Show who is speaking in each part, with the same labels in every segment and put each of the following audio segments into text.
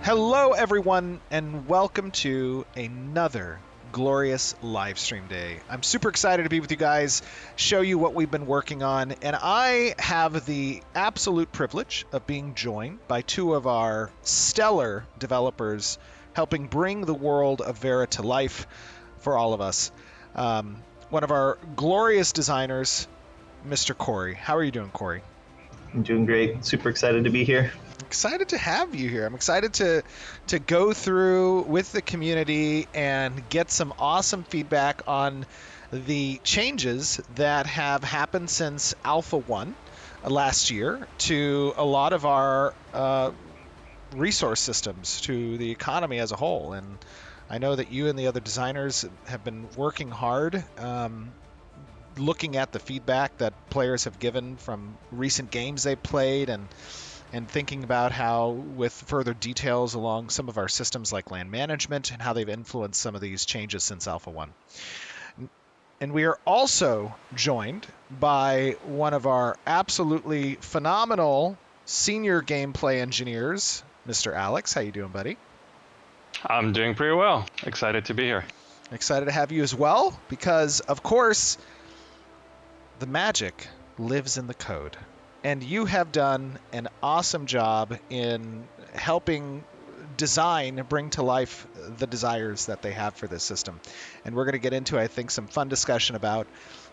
Speaker 1: Hello, everyone, and welcome to another glorious live stream day. I'm super excited to be with you guys, show you what we've been working on, and I have the absolute privilege of being joined by two of our stellar developers helping bring the world of Vera to life for all of us. One of our glorious designers, Mr. Corey. How are you doing, Corey?
Speaker 2: I'm doing great. Super excited to be here.
Speaker 1: Excited to have you here. I'm excited to go through with the community and get some awesome feedback on the changes that have happened since Alpha 1 last year to a lot of our resource systems, to the economy as a whole. And I know that you and the other designers have been working hard looking at the feedback that players have given from recent games they've played and thinking about how, with further details along some of our systems like land management and how they've influenced some of these changes since Alpha 1. And we are also joined by one of our absolutely phenomenal senior gameplay engineers, Mr. Alex. How you doing, buddy?
Speaker 3: I'm doing pretty well. Excited to be here.
Speaker 1: Excited to have you as well, because, of course, the magic lives in the code. And you have done an awesome job in helping design, bring to life the desires that they have for this system. And we're going to get into, I think, some fun discussion about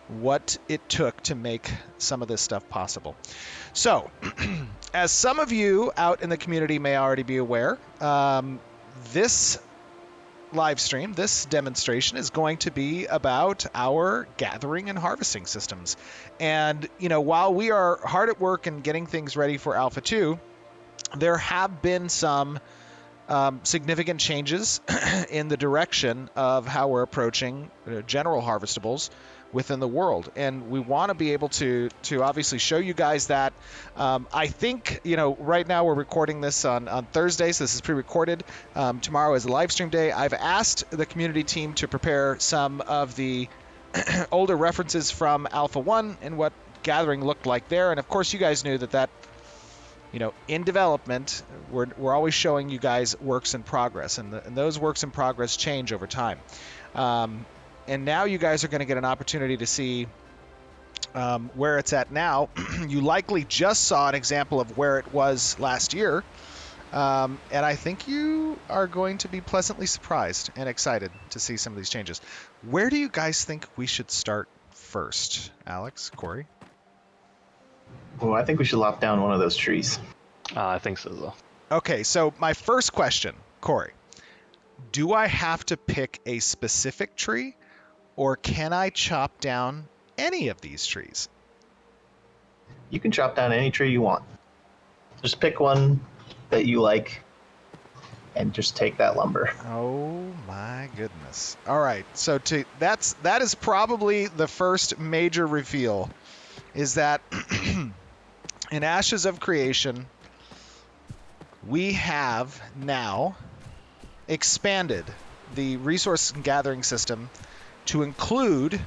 Speaker 1: what it took to make some of this stuff possible. So, as some of you out in the community may already be aware, this live stream, this demonstration is going to be about our gathering and harvesting systems. And, you know, while we are hard at work and getting things ready for Alpha 2, there have been some significant changes in the direction of how we're approaching general harvestables within the world, and we want to be able to obviously show you guys that. I think, you know, right now we're recording this on Thursday, so this is pre-recorded. Tomorrow is a live stream day. I've asked the community team to prepare some of the older references from Alpha 1 and what gathering looked like there, and of course you guys knew that you know, in development, we're always showing you guys works in progress, and those works in progress change over time. And now you guys are going to get an opportunity to see where it's at now. You likely just saw an example of where it was last year, and I think you are going to be pleasantly surprised and excited to see some of these changes. Where do you guys think we should start first? Alex, Corey?
Speaker 2: Well, I think we should lop down one of those trees.
Speaker 3: I think so, though.
Speaker 1: Okay, so my first question, Corey, do I have to pick a specific tree, or can I chop down any of these trees?
Speaker 2: You can chop down any tree you want. Just pick one that you like and just take that lumber.
Speaker 1: Oh my goodness. All right, so that is probably the first major reveal, is that in Ashes of Creation, we have now expanded the resource gathering system to include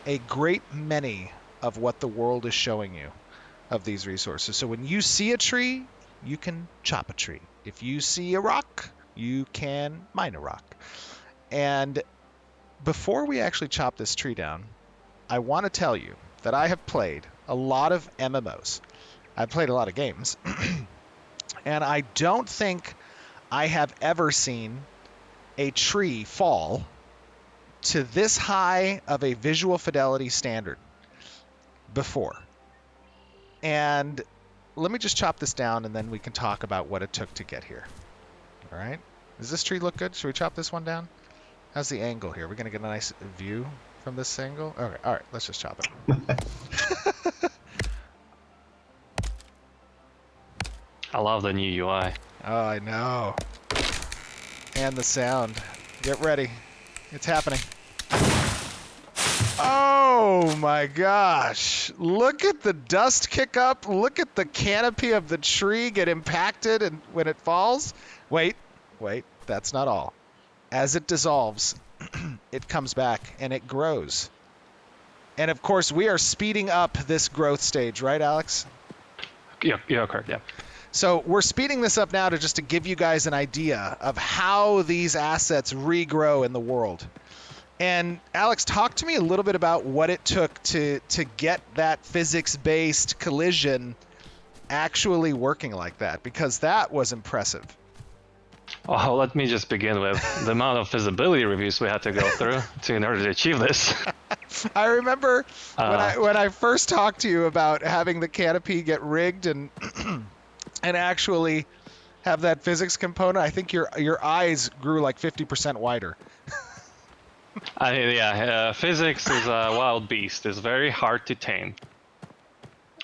Speaker 1: a great many of what the world is showing you of these resources. So when you see a tree, you can chop a tree. If you see a rock, you can mine a rock. And before we actually chop this tree down, I want to tell you that I have played a lot of MMOs. I've played a lot of games. And I don't think I have ever seen a tree fall to this high of a visual fidelity standard before. And let me just chop this down, and then we can talk about what it took to get here. All right? Does this tree look good? Should we chop this one down? How's the angle here? We're going to get a nice view from this angle? Okay, all right, let's just chop it.
Speaker 3: I love the new UI.
Speaker 1: Oh, I know. And the sound. Get ready. It's happening. Oh my gosh. Look at the dust kick up. Look at the canopy of the tree get impacted and when it falls. Wait, that's not all. As it dissolves, it comes back and it grows. And of course, we are speeding up this growth stage, right, Alex?
Speaker 3: Yeah, correct, yeah.
Speaker 1: So we're speeding this up now to give you guys an idea of how these assets regrow in the world. And Alex, talk to me a little bit about what it took to get that physics-based collision actually working like that, because that was impressive.
Speaker 3: Oh, let me just begin with the amount of feasibility reviews we had to go through in order to achieve this.
Speaker 1: I remember when I first talked to you about having the canopy get rigged and and actually have that physics component. I think your eyes grew like 50% wider.
Speaker 3: Physics is a wild beast. It's very hard to tame,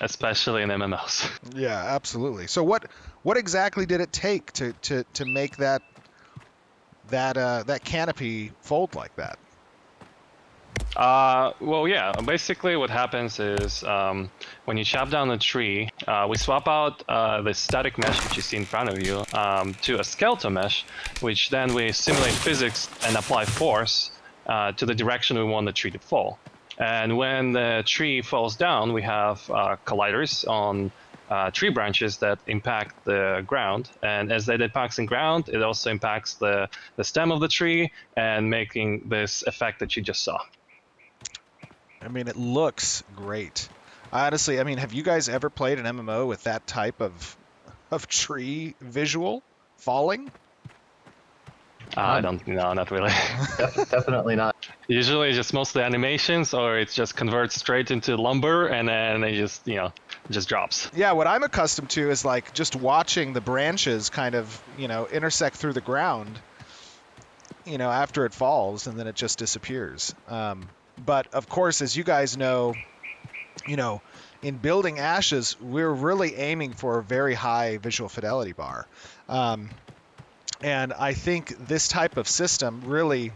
Speaker 3: especially in MMOs.
Speaker 1: Yeah, absolutely. So what exactly did it take to make that canopy fold like that?
Speaker 3: Basically what happens is when you chop down a tree, we swap out the static mesh which you see in front of you to a skeletal mesh, which then we simulate physics and apply force to the direction we want the tree to fall. And when the tree falls down, we have colliders on tree branches that impact the ground, and as that impacts the ground, it also impacts the stem of the tree and making this effect that you just saw.
Speaker 1: I mean, it looks great. Honestly, I mean, have you guys ever played an MMO with that type of tree visual falling?
Speaker 3: I don't know, not really.
Speaker 2: Definitely not.
Speaker 3: Usually just mostly animations, or it just converts straight into lumber and then it just drops.
Speaker 1: Yeah, what I'm accustomed to is like just watching the branches kind of, intersect through the ground, after it falls, and then it just disappears. But of course, as you guys know, in building Ashes, we're really aiming for a very high visual fidelity bar. And I think this type of system really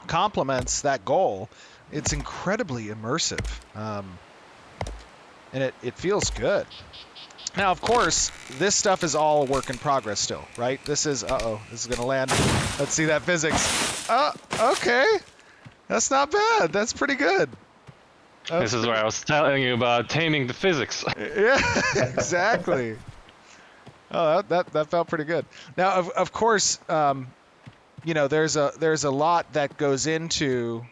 Speaker 1: complements that goal. It's incredibly immersive, and it feels good. Now, of course, this stuff is all a work in progress still, right? This is going to land. Let's see that physics. Okay. That's not bad. That's pretty good.
Speaker 3: This is where I was telling you about taming the physics.
Speaker 1: Yeah, exactly. Oh, that felt pretty good. Now, of course, there's a lot that goes into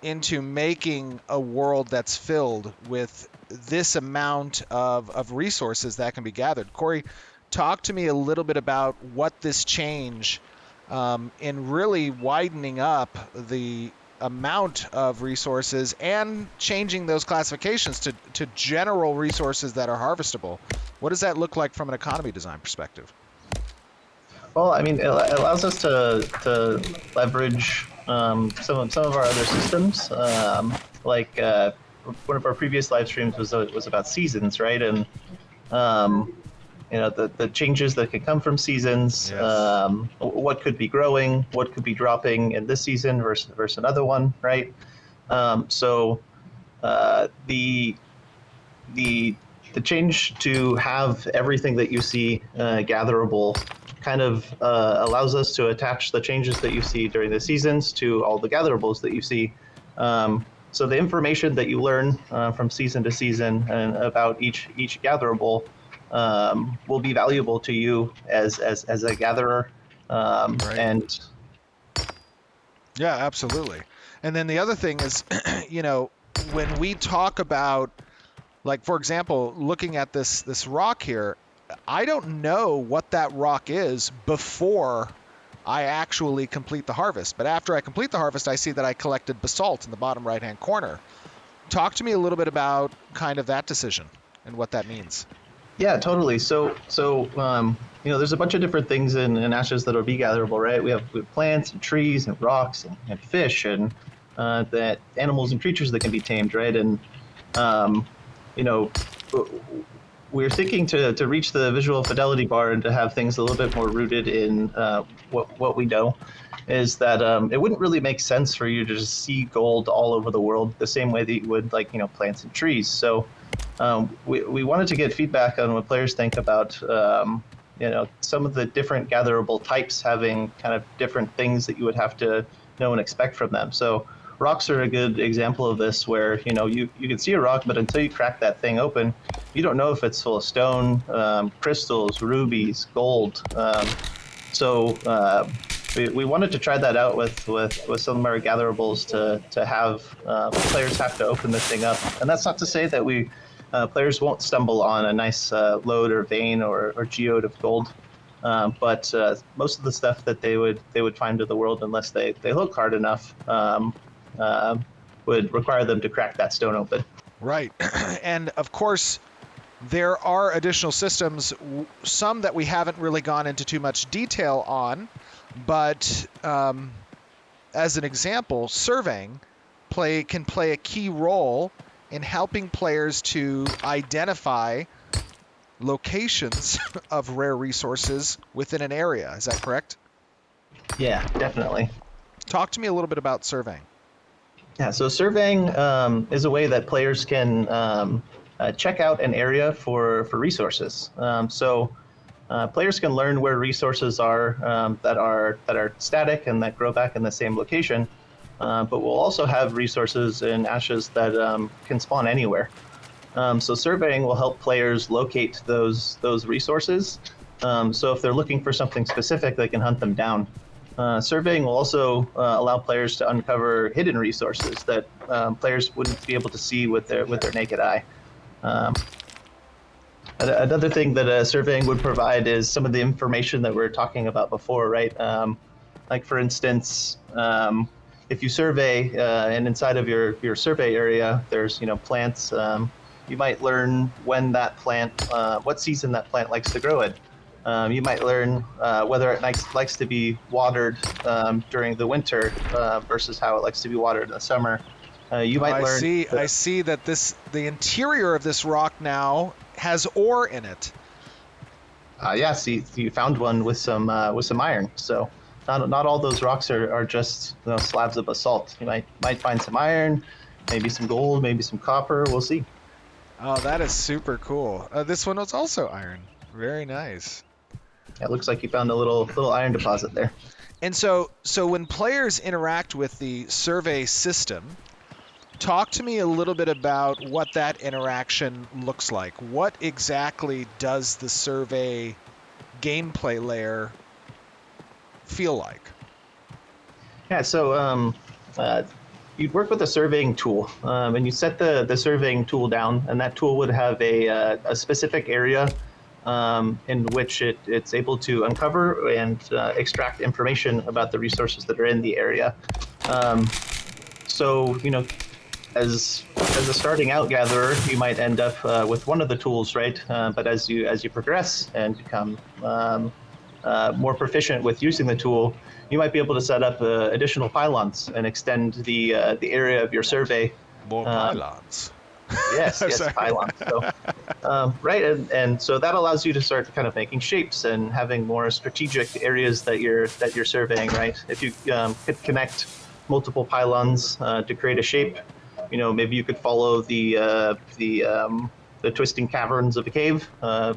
Speaker 1: making a world that's filled with this amount of resources that can be gathered. Corey, talk to me a little bit about what this change in really widening up the amount of resources and changing those classifications to general resources that are harvestable. What does that look like from an economy design perspective?
Speaker 2: Well, I mean, it allows us to leverage some of our other systems. Like one of our previous live streams was about seasons, right? And the changes that could come from seasons.
Speaker 1: Yes.
Speaker 2: What could be growing, what could be dropping in this season versus another one, right? So the change to have everything that you see gatherable kind of allows us to attach the changes that you see during the seasons to all the gatherables that you see. So the information that you learn from season to season and about each gatherable will be valuable to you as a gatherer.
Speaker 1: Right.
Speaker 2: And
Speaker 1: yeah, absolutely. And then the other thing is, when we talk about, like, for example, looking at this rock here, I don't know what that rock is before I actually complete the harvest. But after I complete the harvest, I see that I collected basalt in the bottom right-hand corner. Talk to me a little bit about kind of that decision and what that means.
Speaker 2: Yeah, totally. So there's a bunch of different things in Ashes that will be gatherable, right? We have plants and trees and rocks and fish and that animals and creatures that can be tamed, right? And we're thinking to reach the visual fidelity bar and to have things a little bit more rooted in what we know is that it wouldn't really make sense for you to just see gold all over the world the same way that you would plants and trees. So we wanted to get feedback on what players think about some of the different gatherable types having kind of different things that you would have to know and expect from them. So rocks are a good example of this, where you can see a rock, but until you crack that thing open, you don't know if it's full of stone, crystals, rubies, gold. We wanted to try that out with some of our gatherables to have players have to open the thing up. And that's not to say that players won't stumble on a nice lode or vein or geode of gold. But most of the stuff that they would find in the world, unless they look hard enough, would require them to crack that stone open.
Speaker 1: Right. And of course, there are additional systems, some that we haven't really gone into too much detail on, but as an example, surveying can play a key role in helping players to identify locations of rare resources within an area. Is that correct?
Speaker 2: Yeah, definitely.
Speaker 1: Talk to me a little bit about surveying.
Speaker 2: Yeah, so surveying is a way that players can check out an area for resources. Players can learn where resources are that are static and that grow back in the same location. But we'll also have resources in ashes that can spawn anywhere. So surveying will help players locate those resources. So if they're looking for something specific, they can hunt them down. Surveying will also allow players to uncover hidden resources that players wouldn't be able to see with their naked eye. Another thing that surveying would provide is some of the information that we were talking about before, right? Like for instance, if you survey and inside of your survey area, there's plants. You might learn when that plant, what season that plant likes to grow in. You might learn whether it likes to be watered during the winter versus how it likes to be watered in the summer. You might learn.
Speaker 1: I see that the interior of this rock now has ore in it.
Speaker 2: Yeah, see, you found one with some iron. So not all those rocks are just slabs of basalt. You might find some iron, maybe some gold, maybe some copper. We'll see.
Speaker 1: Oh, that is super cool. This one was also iron. Very nice.
Speaker 2: It looks like you found a little iron deposit there.
Speaker 1: And so when players interact with the survey system, talk to me a little bit about what that interaction looks like. What exactly does the survey gameplay layer feel like?
Speaker 2: Yeah, so you'd work with a surveying tool, and you set the surveying tool down, and that tool would have a specific area in which it's able to uncover and extract information about the resources that are in the area. As a starting out gatherer, you might end up with one of the tools, right? But as you progress and become more proficient with using the tool, you might be able to set up additional pylons and extend the area of your survey.
Speaker 1: More pylons.
Speaker 2: Yes, pylons. So, right, and so that allows you to start kind of making shapes and having more strategic areas that you're surveying, right? If you could connect multiple pylons to create a shape, maybe you could follow the twisting caverns of a cave.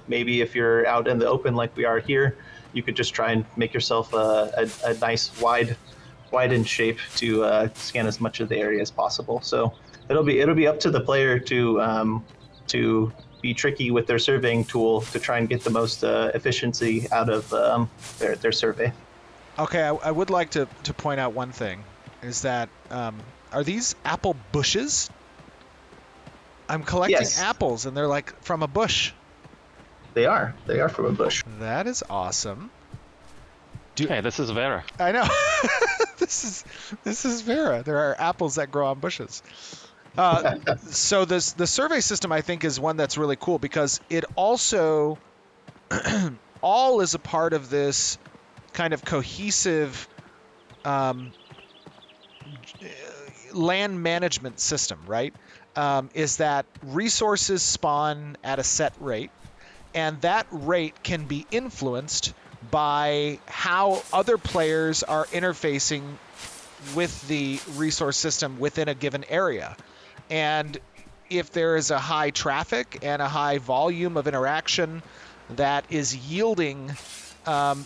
Speaker 2: Maybe if you're out in the open like we are here, you could just try and make yourself a nice widened shape to scan as much of the area as possible. So it'll be up to the player to be tricky with their surveying tool to try and get the most efficiency out of their survey.
Speaker 1: Okay, I would like to point out one thing, is that are these apple bushes? I'm collecting apples, and they're like from a bush.
Speaker 2: They are from a bush.
Speaker 1: That is awesome.
Speaker 3: Hey, this is Vera.
Speaker 1: I know. This is Vera. There are apples that grow on bushes. So the survey system, I think, is one that's really cool because it also all is a part of this kind of cohesive land management system, right? Is that resources spawn at a set rate, and that rate can be influenced by how other players are interfacing with the resource system within a given area. And if there is a high traffic and a high volume of interaction that is yielding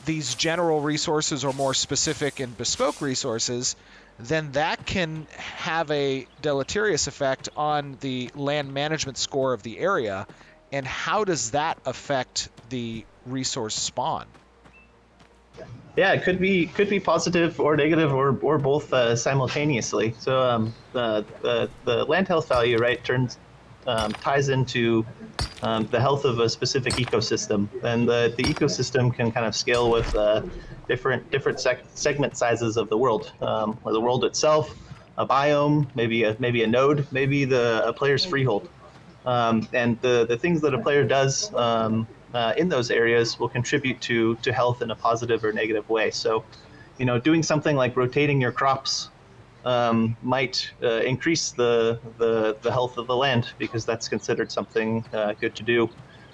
Speaker 1: these general resources or more specific and bespoke resources, then that can have a deleterious effect on the land management score of the area. And how does that affect the resource spawn?
Speaker 2: Yeah, it could be positive or negative or both simultaneously. So the land health value, right, ties into the health of a specific ecosystem, and the ecosystem can kind of scale with different segment sizes of the world, or the world itself, a biome, maybe a node, maybe a player's freehold, and the things that a player does in those areas will contribute to health in a positive or negative way. So, doing something like rotating your crops might increase the health of the land, because that's considered something good to do.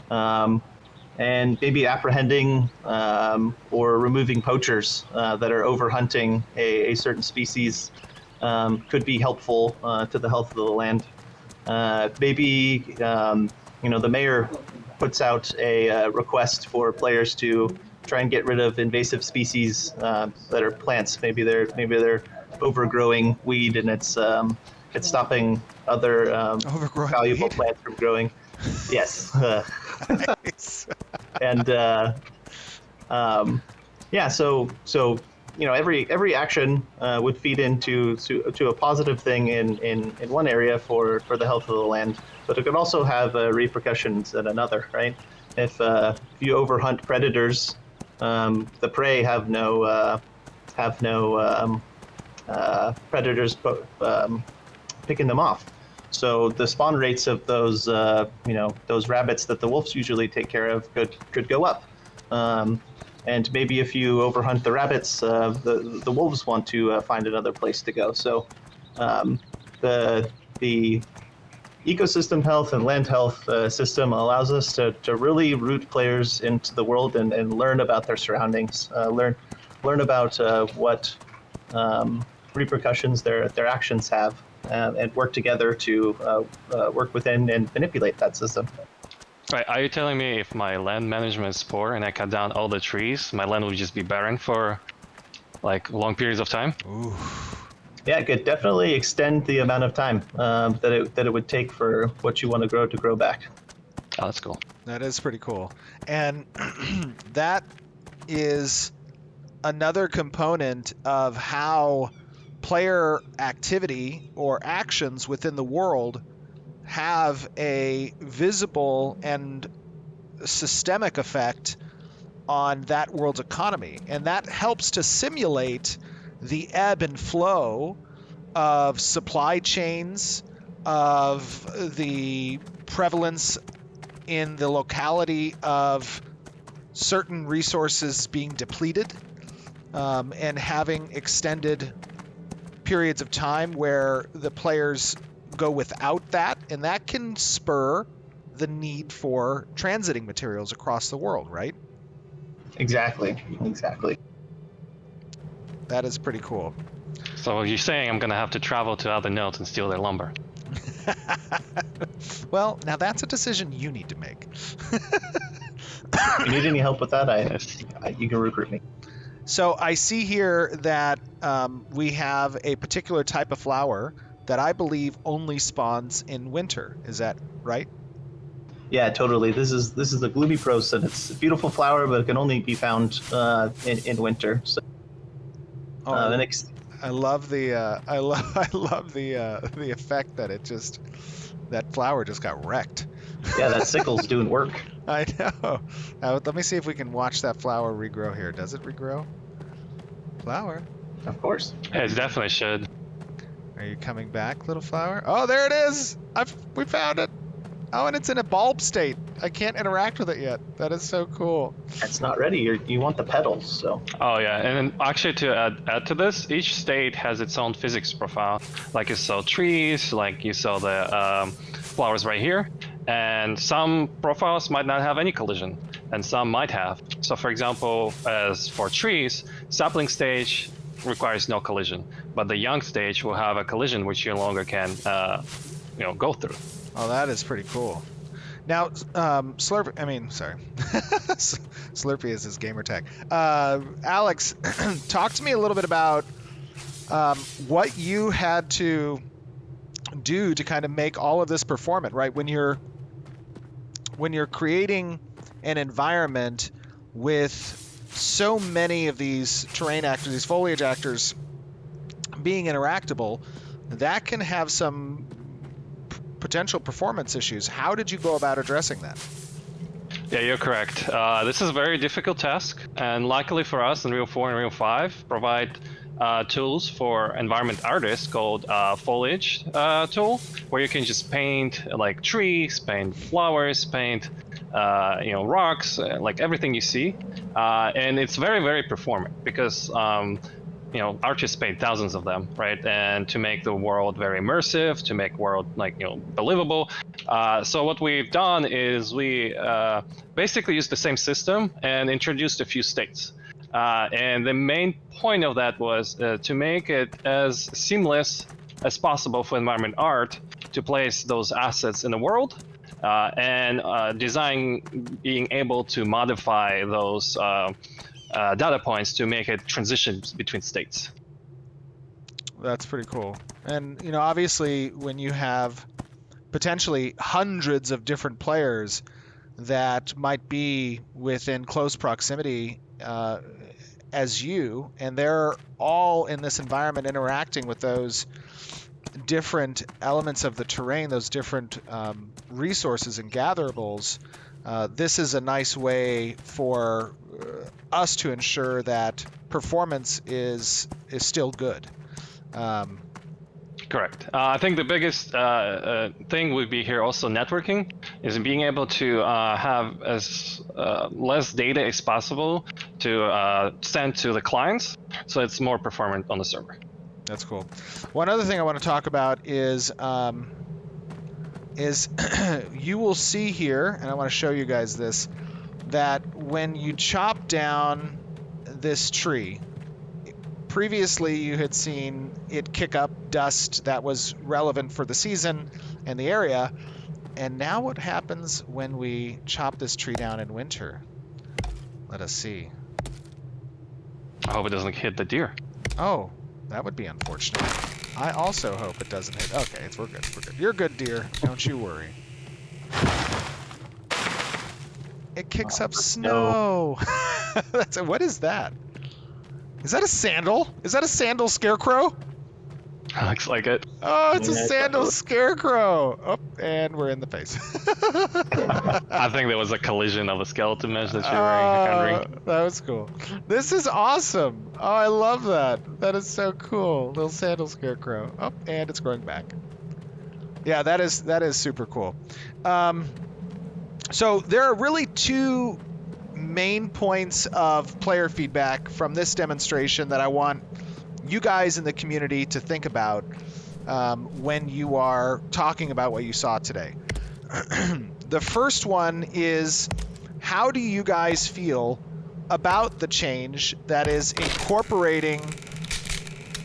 Speaker 2: And maybe apprehending or removing poachers that are overhunting a certain species could be helpful to the health of the land. Maybe the mayor puts out a request for players to try and get rid of invasive species that are plants. Maybe they're overgrowing weed, and it's stopping other valuable
Speaker 1: weed?
Speaker 2: plants from growing. Yes.
Speaker 1: Nice.
Speaker 2: And every action would feed into a positive thing in one area for the health of the land, but it could also have repercussions in another, right? If you overhunt predators, the prey have no predators picking them off. So the spawn rates of those rabbits that the wolves usually take care of could go up. And maybe if you overhunt the rabbits, the wolves want to find another place to go. So the ecosystem health and land health system allows us to really root players into the world and learn about their surroundings, learn about what repercussions their actions have, and work together to work within and manipulate that system.
Speaker 3: Right, are you telling me if my land management is poor and I cut down all the trees, my land will just be barren for like long periods of time?
Speaker 1: Ooh.
Speaker 2: Yeah, it could definitely extend the amount of time that it would take for what you want to grow back.
Speaker 3: Oh, that's cool.
Speaker 1: That is pretty cool. And that is another component of how player activity or actions within the world have a visible and systemic effect on that world's economy. And that helps to simulate the ebb and flow of supply chains, of the prevalence in the locality of certain resources being depleted, and having extended periods of time where the players go without that, and that can spur the need for transiting materials across the world, right?
Speaker 2: Exactly.
Speaker 1: That is pretty cool.
Speaker 3: So you're saying I'm going to have to travel to other nodes and steal their lumber?
Speaker 1: Well, now that's a decision you need to make.
Speaker 2: If you need any help with that, you can recruit me.
Speaker 1: So I see here that we have a particular type of flower that I believe only spawns in winter. Is that right?
Speaker 2: Yeah, totally. This is the gloomy pros, and it's a beautiful flower, but it can only be found in winter. So,
Speaker 1: I love the the effect that that flower just got wrecked.
Speaker 2: Yeah, that sickle's doing work.
Speaker 1: I know. Let me see if we can watch that flower regrow here. Does it regrow? Flower.
Speaker 2: Of course.
Speaker 3: Yeah, it definitely should.
Speaker 1: Are you coming back, little flower? Oh, there it is! We found it! Oh, and it's in a bulb state. I can't interact with it yet. That is so cool.
Speaker 2: It's not ready. You want the petals, so.
Speaker 3: Oh yeah, and then actually to add to this, each state has its own physics profile. Like you saw trees, like you saw the flowers right here, and some profiles might not have any collision, and some might have. So for example, as for trees, sapling stage requires no collision, but the young stage will have a collision which you no longer can go through.
Speaker 1: Oh, that is pretty cool. Now, Slurpee, I mean, sorry. Slurpee is his gamer tag. Alex, talk to me a little bit about what you had to do to kind of make all of this performant, right? When you're creating an environment with so many of these terrain actors, these foliage actors being interactable, that can have some potential performance issues. How did you go about addressing that?
Speaker 3: Yeah, you're correct. This is a very difficult task, and luckily for us, Unreal 4 and Unreal 5 provide tools for environment artists called foliage tool, where you can just paint like trees, paint flowers, paint rocks, like everything you see, and it's very, very performant because artists paint thousands of them, right? And to make the world very immersive, to make world believable. So what we've done is we basically used the same system and introduced a few states. And the main point of that was to make it as seamless as possible for environment art to place those assets in the world, and design being able to modify those data points to make it transitions between states.
Speaker 1: That's pretty cool. And obviously, when you have potentially hundreds of different players that might be within close proximity as you, and they're all in this environment interacting with those different elements of the terrain, those different resources and gatherables, this is a nice way for us to ensure that performance is still good.
Speaker 3: Correct. I think the biggest thing would be here also networking, is being able to have as less data as possible to send to the clients, so it's more performant on the server.
Speaker 1: That's cool. One other thing I want to talk about is you will see here, and I want to show you guys this, that when you chop down this tree, previously you had seen it kick up dust that was relevant for the season and the area, and now what happens when we chop this tree down in winter? Let us see.
Speaker 3: I hope it doesn't hit the deer.
Speaker 1: Oh, that would be unfortunate. I also hope it doesn't hit. Okay, we're good. We're good. You're good, deer. Don't you worry. It kicks up snow. What is that? Is that a sandal? Is that a sandal scarecrow?
Speaker 3: Looks like it.
Speaker 1: Oh, it's a sandal scarecrow. Oh, and we're in the face.
Speaker 3: I think there was a collision of the skeleton mesh that you're wearing.
Speaker 1: That was cool. This is awesome. Oh, I love that. That is so cool. Little sandal scarecrow. Oh, and it's growing back. Yeah, that is super cool. So there are really two main points of player feedback from this demonstration that I want you guys in the community to think about when you are talking about what you saw today. The first one is, how do you guys feel about the change that is incorporating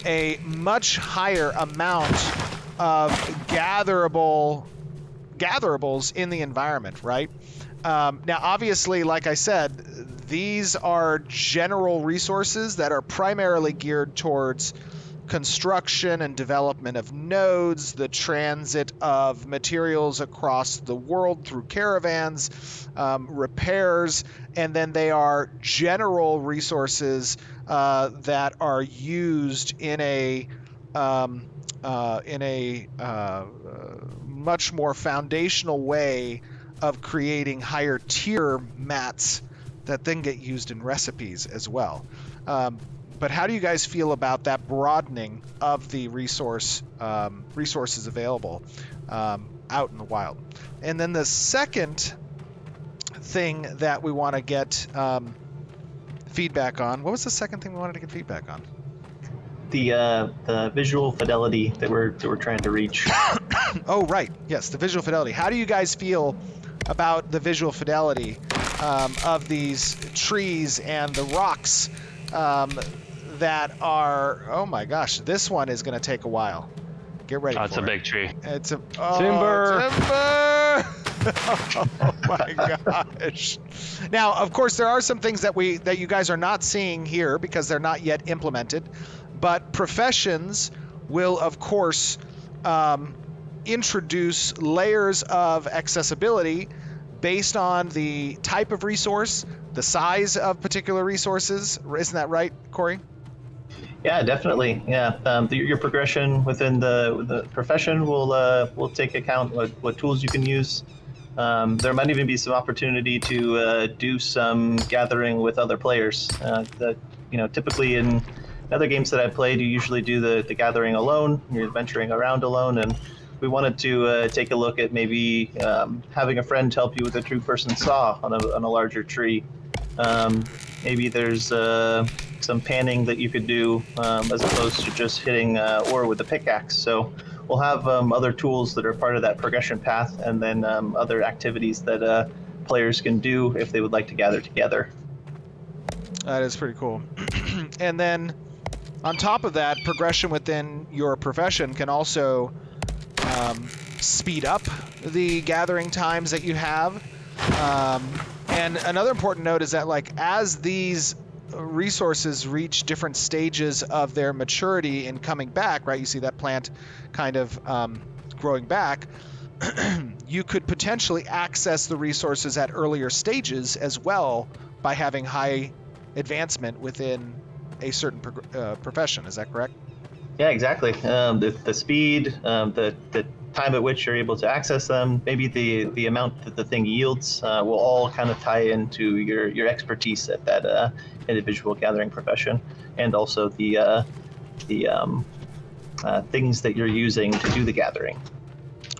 Speaker 1: a much higher amount of gatherable gatherables in the environment, right? Now, obviously, like I said, these are general resources that are primarily geared towards construction and development of nodes, the transit of materials across the world through caravans, repairs, and then they are general resources that are used in a much more foundational way of creating higher tier mats that then get used in recipes as well. But how do you guys feel about that broadening of the resources available out in the wild? And then the second thing that we want to get feedback on, what was the second thing we wanted to get feedback on?
Speaker 2: The visual fidelity that we're trying to reach.
Speaker 1: Oh, right. Yes, the visual fidelity. How do you guys feel about the visual fidelity of these trees and the rocks that are, oh my gosh, this one is going to take a while. Get ready for it.
Speaker 3: It's a big tree.
Speaker 1: It's a
Speaker 3: timber.
Speaker 1: Timber. Oh my gosh. Now, of course, there are some things that you guys are not seeing here because they're not yet implemented, but professions will, of course, introduce layers of accessibility based on the type of resource, the size of particular resources. Isn't that right, Corey?
Speaker 2: Yeah, definitely. Yeah, your progression within the profession will take account what tools you can use. There might even be some opportunity to do some gathering with other players. Typically in other games that I played, you usually do the gathering alone. You're venturing around alone, and we wanted to take a look at maybe having a friend help you with a true person saw on a larger tree. Maybe there's some panning that you could do as opposed to just hitting ore with a pickaxe. So we'll have other tools that are part of that progression path, and then other activities that players can do if they would like to gather together.
Speaker 1: That is pretty cool. And then on top of that, progression within your profession can also speed up the gathering times that you have. And another important note is that, like, as these resources reach different stages of their maturity in coming back, right? You see that plant kind of growing back. You could potentially access the resources at earlier stages as well by having high advancement within a certain profession. Is that correct?
Speaker 2: Yeah, exactly. The speed, the time at which you're able to access them, maybe the amount that the thing yields will all kind of tie into your expertise at that individual gathering profession, and also the things that you're using to do the gathering.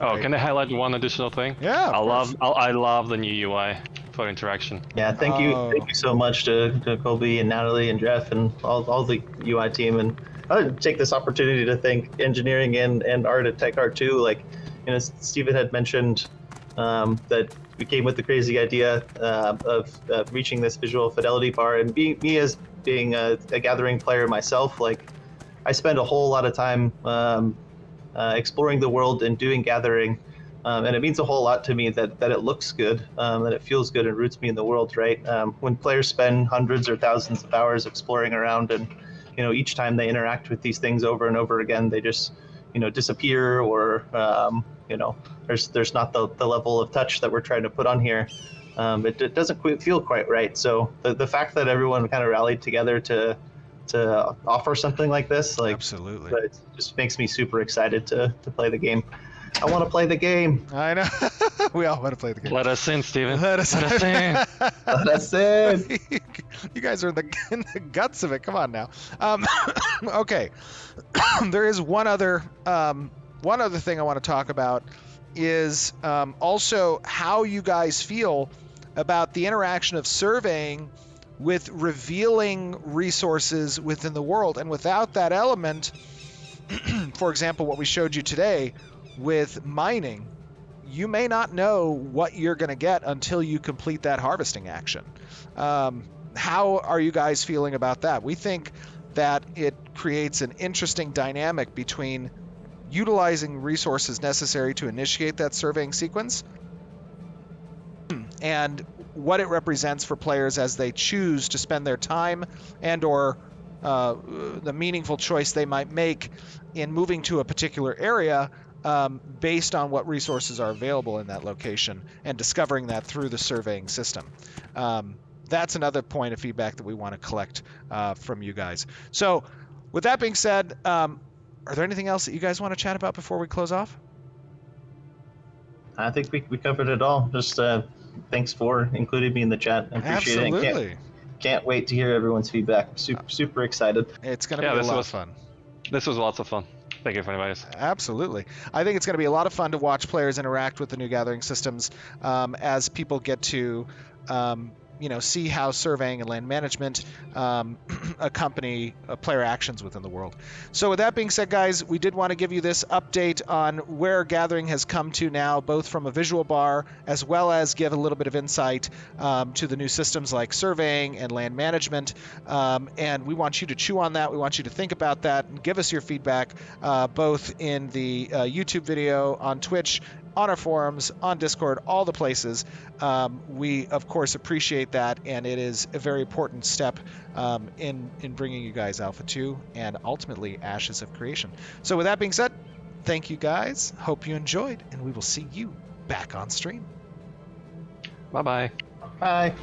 Speaker 3: Oh, can I highlight one additional thing?
Speaker 1: Yeah.
Speaker 3: I love the new UI for interaction.
Speaker 2: Yeah, thank you so much to Colby and Natalie and Jeff and all the UI team. And I would take this opportunity to thank engineering and art at Tech Art too. Like, Stephen had mentioned that we came with the crazy idea of reaching this visual fidelity bar, and me as being a gathering player myself, like, I spend a whole lot of time exploring the world and doing gathering, and it means a whole lot to me that it looks good, that it feels good and roots me in the world, right? When players spend hundreds or thousands of hours exploring around, and each time they interact with these things over and over again, they just disappear, or there's not the level of touch that we're trying to put on here. It doesn't feel quite right. So the fact that everyone kind of rallied together to offer something like this, like,
Speaker 1: absolutely,
Speaker 2: it just makes me super excited to play the game. I want to play the game.
Speaker 1: I know. We all want to play the game.
Speaker 3: Let us in, Steven.
Speaker 1: Let us in.
Speaker 2: Let us in.
Speaker 1: You guys are in the guts of it. Come on now. Okay. There is one other thing I want to talk about is also how you guys feel about the interaction of surveying with revealing resources within the world. And without that element, for example, what we showed you today with mining, you may not know what you're going to get until you complete that harvesting action. How are you guys feeling about that? We think that it creates an interesting dynamic between utilizing resources necessary to initiate that surveying sequence and what it represents for players as they choose to spend their time and or the meaningful choice they might make in moving to a particular area based on what resources are available in that location and discovering that through the surveying system. That's another point of feedback that we want to collect from you guys. So with that being said, are there anything else that you guys want to chat about before we close off?
Speaker 2: I think we covered it all. Just thanks for including me in the chat. I appreciate
Speaker 1: Absolutely.
Speaker 2: it. Can't wait to hear everyone's feedback. Super excited.
Speaker 1: It's going to be a lot of fun.
Speaker 3: This was lots of fun. Thank you for inviting us.
Speaker 1: Absolutely. I think it's going to be a lot of fun to watch players interact with the new gathering systems as people get to see how surveying and land management accompany player actions within the world. So with that being said, guys, we did want to give you this update on where gathering has come to now, both from a visual bar as well as give a little bit of insight to the new systems like surveying and land management. And we want you to chew on that. We want you to think about that and give us your feedback both in the YouTube video on Twitch on our forums, on Discord, all the places. We, of course, appreciate that, and it is a very important step in bringing you guys Alpha 2 and ultimately Ashes of Creation. So with that being said, thank you guys. Hope you enjoyed, and we will see you back on stream.
Speaker 3: Bye bye.
Speaker 2: Bye.